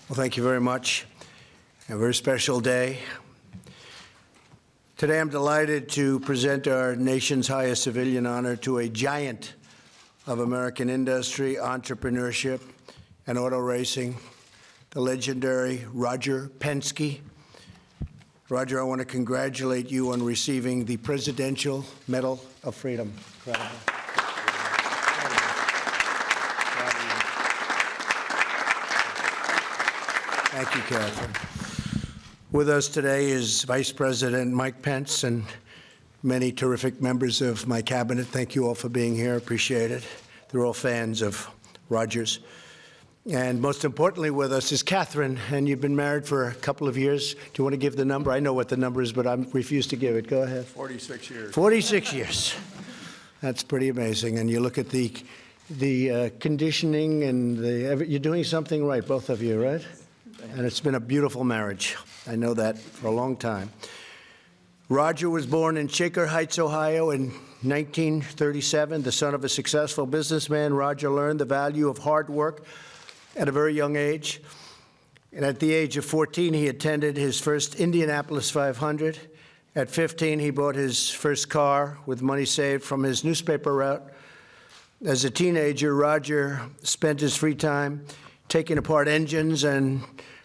Well, thank you very much. A very special day. Today, I'm delighted to present our nation's highest civilian honor to a giant of American industry, entrepreneurship, and auto racing, the legendary Roger Penske. Roger, I want to congratulate you on receiving the Presidential Medal of Freedom. Incredible. Thank you, Catherine. With us today is Vice President Mike Pence and many terrific members of my cabinet. Thank you all for being here. Appreciate it. They're all fans of Roger's. And most importantly with us is Catherine, and you've been married for a couple of years. Do you want to give the number? I know what the number is, but I refuse to give it. Go ahead. 46 years. 46 years. That's pretty amazing. And you look at the conditioning and you're doing something right, both of you, right? And it's been a beautiful marriage. I know that for a long time. Roger was born in Shaker Heights, Ohio in 1937. The son of a successful businessman, Roger learned the value of hard work at a very young age. And at the age of 14, he attended his first Indianapolis 500. At 15, he bought his first car with money saved from his newspaper route. As a teenager, Roger spent his free time taking apart engines and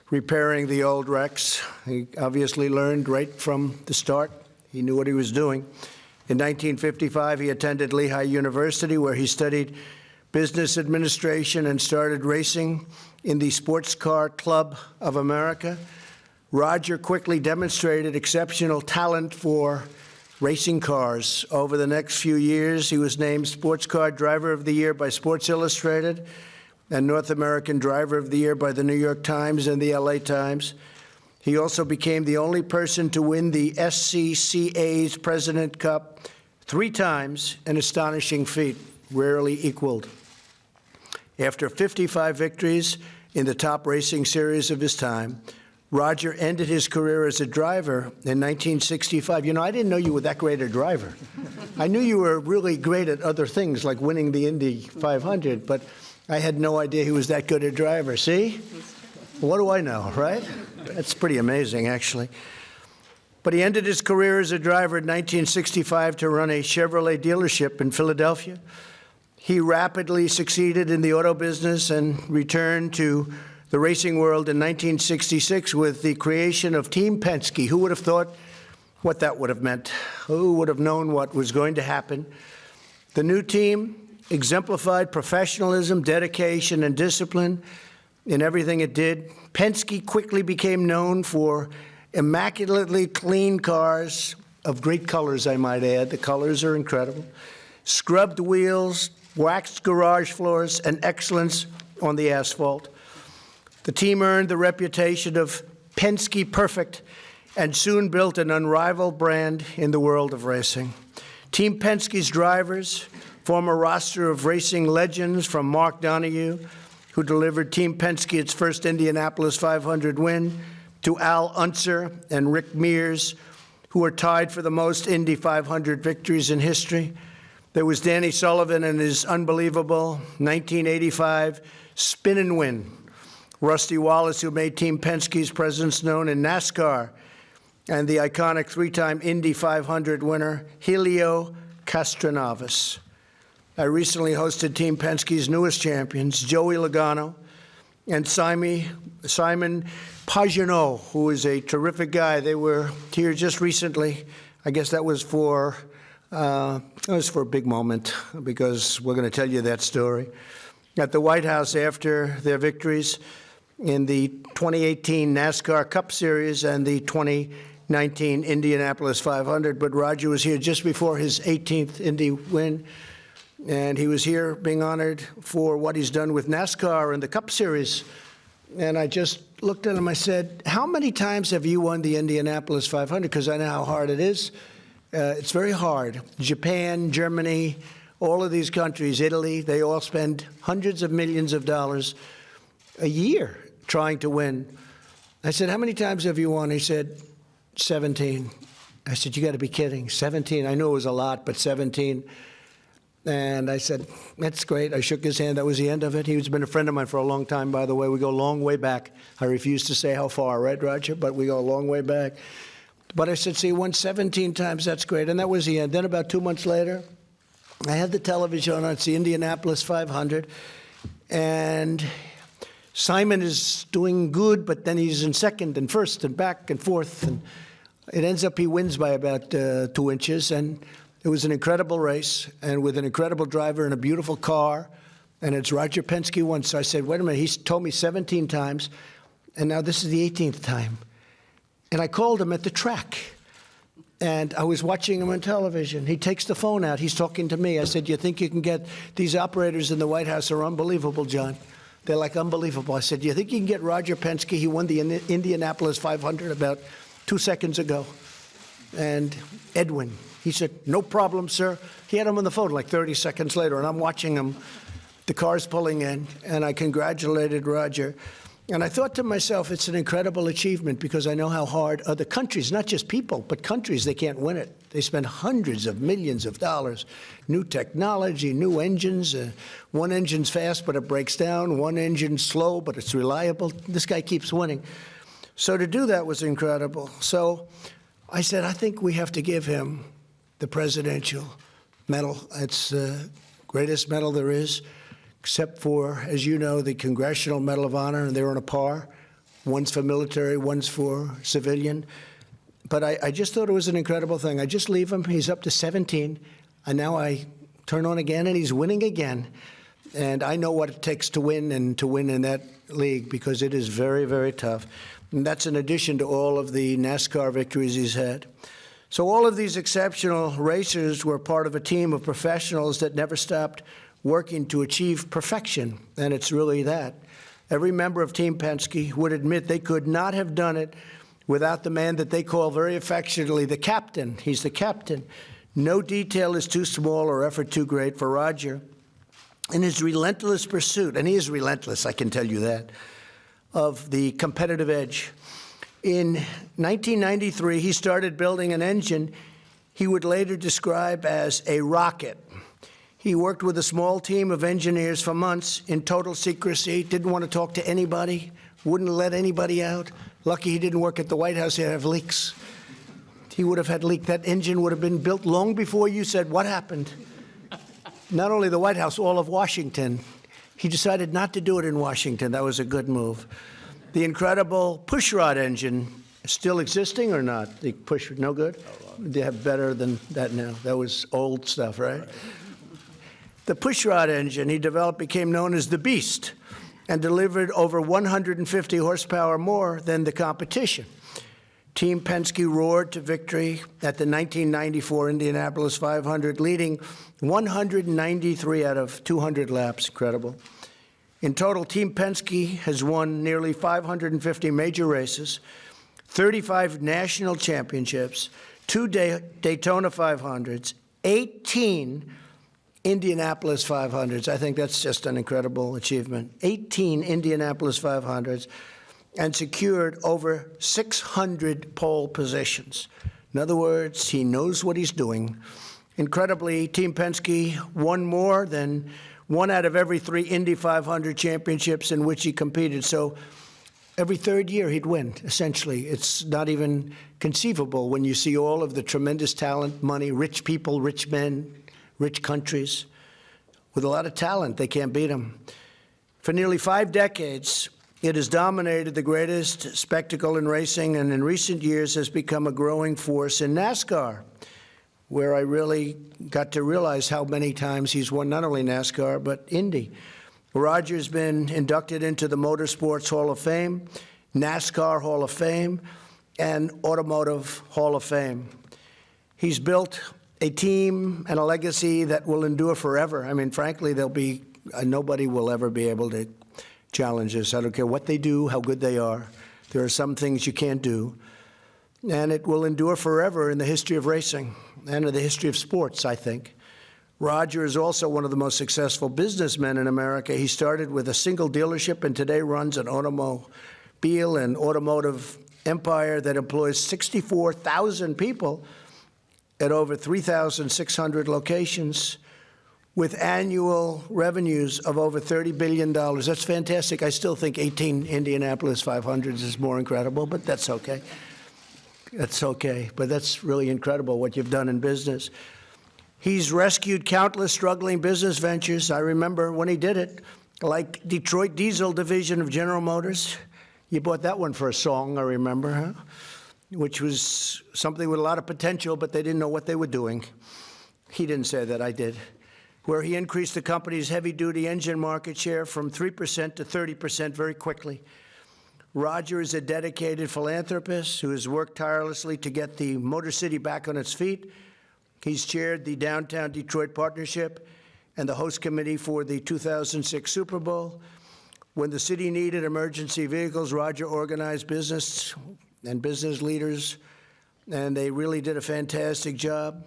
repairing the old wrecks. He obviously learned right from the start. He knew what he was doing. In 1955, he attended Lehigh University, where he studied business administration and started racing in the Sports Car Club of America. Roger quickly demonstrated exceptional talent for racing cars. Over the next few years, he was named Sports Car Driver of the Year by Sports Illustrated and North American Driver of the Year by the New York Times and the LA Times. He also became the only person to win the SCCA's President Cup 3 times, an astonishing feat, rarely equaled. After 55 victories in the top racing series of his time, Roger ended his career as a driver in 1965. You know, I didn't know you were that great a driver. I knew you were really great at other things, like winning the Indy 500, but I had no idea he was that good a driver. See? What do I know, right? That's pretty amazing, actually. But he ended his career as a driver in 1965 to run a Chevrolet dealership in Philadelphia. He rapidly succeeded in the auto business and returned to the racing world in 1966 with the creation of Team Penske. Who would have thought what that would have meant? Who would have known what was going to happen? The new team exemplified professionalism, dedication, and discipline in everything it did. Penske quickly became known for immaculately clean cars of great colors, I might add. The colors are incredible. Scrubbed wheels, waxed garage floors, and excellence on the asphalt. The team earned the reputation of Penske Perfect and soon built an unrivaled brand in the world of racing. Team Penske's drivers form a roster of racing legends, from Mark Donohue, who delivered Team Penske its first Indianapolis 500 win, to Al Unser and Rick Mears, who are tied for the most Indy 500 victories in history. There was Danny Sullivan and his unbelievable 1985 spin and win. Rusty Wallace, who made Team Penske's presence known in NASCAR, and the iconic 3-time Indy 500 winner, Helio Castroneves. I recently hosted Team Penske's newest champions, Joey Logano and Simon Pagenaud, who is a terrific guy. They were here just recently. I guess that was for a big moment, because we're going to tell you that story. At the White House after their victories in the 2018 NASCAR Cup Series and the 2019 Indianapolis 500, but Roger was here just before his 18th Indy win. And he was here being honored for what he's done with NASCAR and the Cup Series. And I just looked at him, I said, how many times have you won the Indianapolis 500? Because I know how hard it is. It's very hard. Japan, Germany, all of these countries, Italy, they all spend hundreds of millions of dollars a year trying to win. I said, how many times have you won? He said, 17. I said, you got to be kidding. 17. I knew it was a lot, but 17. And I said, that's great. I shook his hand. That was the end of it. He's been a friend of mine for a long time, by the way. We go a long way back. I refuse to say how far, right, Roger? But we go a long way back. But I said, see, he won 17 times. That's great. And that was the end. Then about 2 months later, I had the television on. It's the Indianapolis 500. And Simon is doing good, but then he's in second and first and back and forth. And it ends up he wins by about 2 inches. And it was an incredible race, and with an incredible driver and a beautiful car, and it's Roger Penske won. So I said, wait a minute, he's told me 17 times, and now this is the 18th time. And I called him at the track, and I was watching him on television. He takes the phone out. He's talking to me. I said, you think you can get these operators in the White House are unbelievable, John. They're like unbelievable. I said, do you think you can get Roger Penske? He won the Indianapolis 500 about 2 seconds ago. And Edwin. He said, no problem, sir. He had him on the phone like 30 seconds later, and I'm watching him. The car's pulling in, and I congratulated Roger. And I thought to myself, it's an incredible achievement because I know how hard other countries, not just people, but countries, they can't win it. They spend hundreds of millions of dollars, new technology, new engines. One engine's fast, but it breaks down. One engine's slow, but it's reliable. This guy keeps winning. So to do that was incredible. So I said, I think we have to give him the Presidential Medal. It's the greatest medal there is, except for, as you know, the Congressional Medal of Honor, and they're on a par. One's for military, one's for civilian. But I just thought it was an incredible thing. I just leave him. He's up to 17, and now I turn on again, and he's winning again. And I know what it takes to win and to win in that league because it is very, very tough. And that's in addition to all of the NASCAR victories he's had. So all of these exceptional racers were part of a team of professionals that never stopped working to achieve perfection, and it's really that. Every member of Team Penske would admit they could not have done it without the man that they call very affectionately the captain. He's the captain. No detail is too small or effort too great for Roger. In his relentless pursuit, and he is relentless, I can tell you that, of the competitive edge. In 1993, he started building an engine he would later describe as a rocket. He worked with a small team of engineers for months in total secrecy, didn't want to talk to anybody, wouldn't let anybody out. Lucky he didn't work at the White House, he'd have leaks. He would have had leaks. That engine would have been built long before you said, what happened? Not only the White House, all of Washington. He decided not to do it in Washington. That was a good move. The incredible pushrod engine, still existing or not? The push, no good? They have better than that now. That was old stuff, right? The pushrod engine he developed became known as the Beast and delivered over 150 horsepower more than the competition. Team Penske roared to victory at the 1994 Indianapolis 500, leading 193 out of 200 laps. Incredible. In total, Team Penske has won nearly 550 major races, 35 national championships, 2 Daytona 500s, 18 Indianapolis 500s. I think that's just an incredible achievement. 18 Indianapolis 500s, and secured over 600 pole positions. In other words, he knows what he's doing. Incredibly, Team Penske won more than 1 out of every 3 Indy 500 championships in which he competed. So every third year he'd win, essentially. It's not even conceivable when you see all of the tremendous talent, money, rich people, rich men, rich countries. With a lot of talent, they can't beat him. For nearly 5 decades, it has dominated the greatest spectacle in racing, and in recent years has become a growing force in NASCAR, where I really got to realize how many times he's won not only NASCAR, but Indy. Roger's been inducted into the Motorsports Hall of Fame, NASCAR Hall of Fame, and Automotive Hall of Fame. He's built a team and a legacy that will endure forever. I mean, frankly, nobody will ever be able to challenge us. I don't care what they do, how good they are. There are some things you can't do. And it will endure forever in the history of racing and in the history of sports, I think. Roger is also one of the most successful businessmen in America. He started with a single dealership and today runs an automobile and automotive empire that employs 64,000 people at over 3,600 locations. with annual revenues of over $30 billion. That's fantastic. I still think 18 Indianapolis 500s is more incredible, but that's okay. That's okay. But that's really incredible what you've done in business. He's rescued countless struggling business ventures. I remember when he did it, like Detroit Diesel Division of General Motors. You bought that one for a song, I remember, huh? Which was something with a lot of potential, but they didn't know what they were doing. He didn't say that, I did. Where he increased the company's heavy-duty engine market share from 3% to 30% very quickly. Roger is a dedicated philanthropist who has worked tirelessly to get the Motor City back on its feet. He's chaired the Downtown Detroit Partnership and the host committee for the 2006 Super Bowl. When the city needed emergency vehicles, Roger organized business and business leaders, and they really did a fantastic job.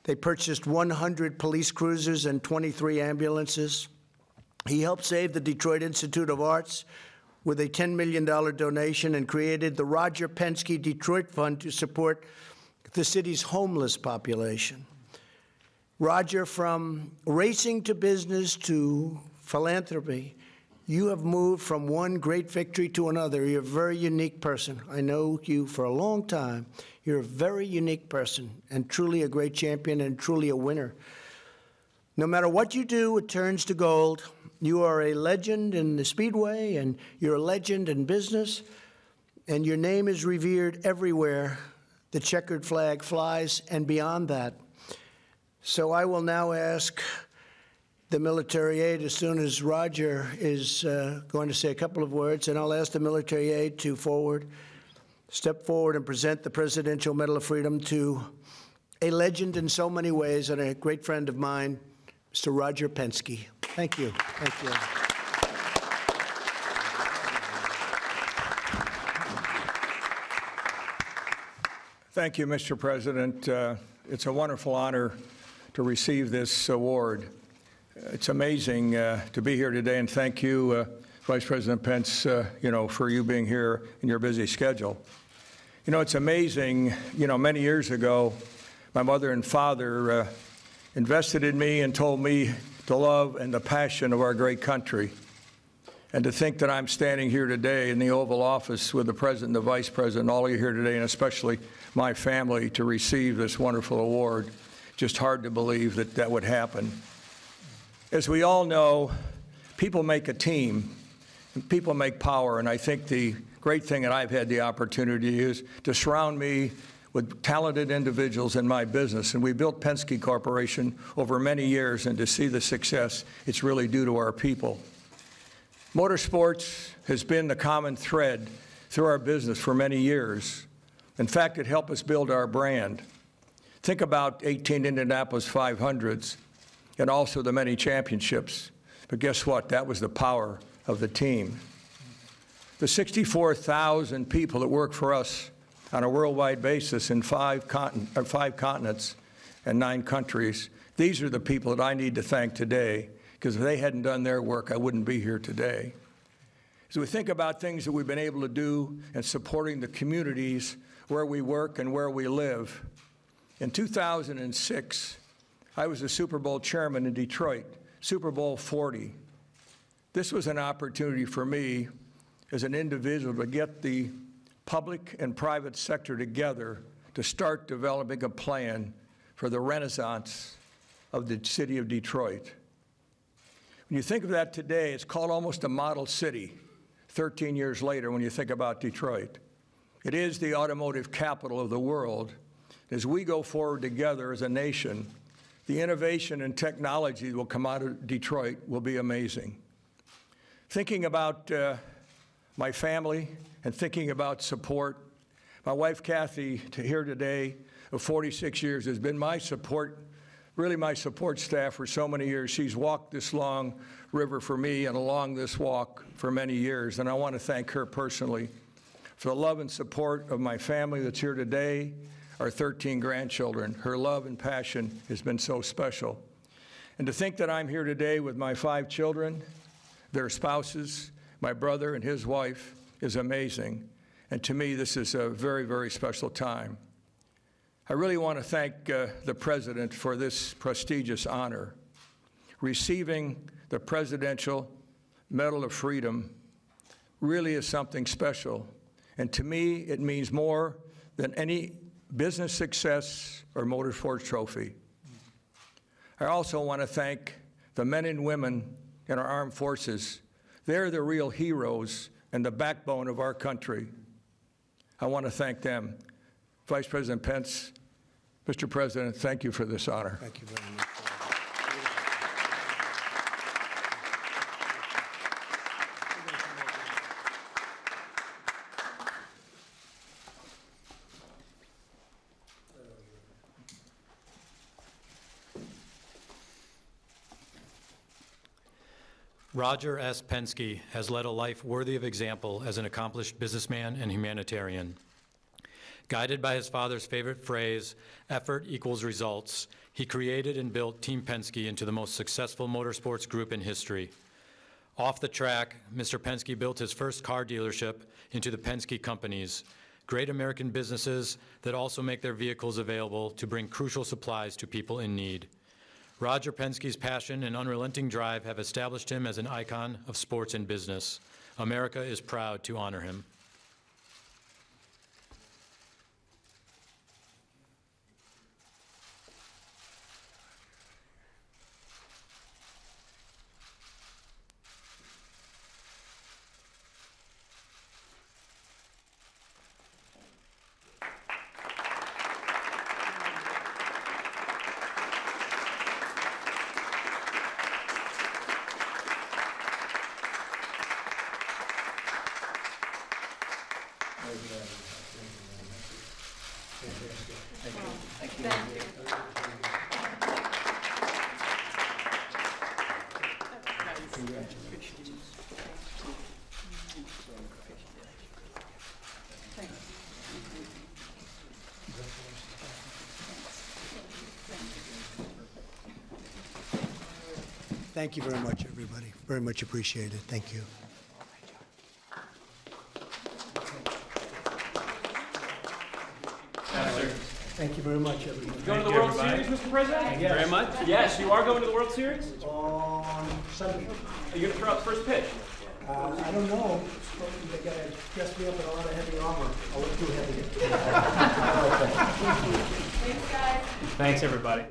They purchased 100 police cruisers and 23 ambulances. He helped save the Detroit Institute of Arts with a $10 million donation and created the Roger Penske Detroit Fund to support the city's homeless population. Roger, from racing to business to philanthropy, you have moved from one great victory to another. You're a very unique person. I know you for a long time. You're a very unique person and truly a great champion and truly a winner. No matter what you do, it turns to gold. You are a legend in the Speedway, and you're a legend in business, and your name is revered everywhere the checkered flag flies and beyond that. So I will now ask the military aide, as soon as Roger is going to say a couple of words, and I'll ask the military aide to step forward and present the Presidential Medal of Freedom to a legend in so many ways and a great friend of mine, Mr. Roger Penske. Thank you. Thank you. Thank you, Mr. President. It's a wonderful honor to receive this award. It's amazing to be here today, and thank you, Vice President Pence, for you being here in your busy schedule. It's amazing, many years ago, my mother and father invested in me and told me the love and the passion of our great country. And to think that I'm standing here today in the Oval Office with the President and the Vice President, all of you here today, and especially my family, to receive this wonderful award, just hard to believe that that would happen. As we all know, people make a team, and people make power, and I think the great thing that I've had the opportunity is to surround me with talented individuals in my business. And we built Penske Corporation over many years, and to see the success, it's really due to our people. Motorsports has been the common thread through our business for many years. In fact, it helped us build our brand. Think about 18 Indianapolis 500s and also the many championships. But guess what? That was the power of the team. The 64,000 people that work for us on a worldwide basis in 5 continents and 9 countries, these are the people that I need to thank today, because if they hadn't done their work, I wouldn't be here today. As we think about things that we've been able to do in supporting the communities where we work and where we live, in 2006, I was the Super Bowl chairman in Detroit, Super Bowl 40. This was an opportunity for me as an individual to get the public and private sector together to start developing a plan for the renaissance of the city of Detroit. When you think of that today, it's called almost a model city 13 years later when you think about Detroit. It is the automotive capital of the world. As we go forward together as a nation, the innovation and technology that will come out of Detroit will be amazing. Thinking about my family and thinking about support, my wife Kathy, here today, of 46 years, has been my support, really my support staff for so many years. She's walked this long river for me and along this walk for many years, and I want to thank her personally for the love and support of my family that's here today, our 13 grandchildren. Her love and passion has been so special. And to think that I'm here today with my 5 children, their spouses, my brother and his wife, is amazing. And to me, this is a very, very special time. I really want to thank the President for this prestigious honor. receiving the Presidential Medal of Freedom really is something special. And to me, it means more than any business success or motorsports trophy. I also want to thank the men and women in our armed forces. They're the real heroes and the backbone of our country. I want to thank them. Vice President Pence, Mr. President, thank you for this honor. Thank you very much. Roger S. Penske has led a life worthy of example as an accomplished businessman and humanitarian. Guided by his father's favorite phrase, effort equals results, he created and built Team Penske into the most successful motorsports group in history. Off the track, Mr. Penske built his first car dealership into the Penske companies, great American businesses that also make their vehicles available to bring crucial supplies to people in need. Roger Penske's passion and unrelenting drive have established him as an icon of sports and business. America is proud to honor him. Thank you very much, everybody. Very much appreciated. Thank you. Thank you very much, everybody. Going to the World Series, Mr. President? Thank you very much. Yes, you are going to the World Series? On Sunday. Are you going to throw out the first pitch? I don't know. They got to dress me up in a lot of heavy armor. I look too heavy. Thanks, everybody.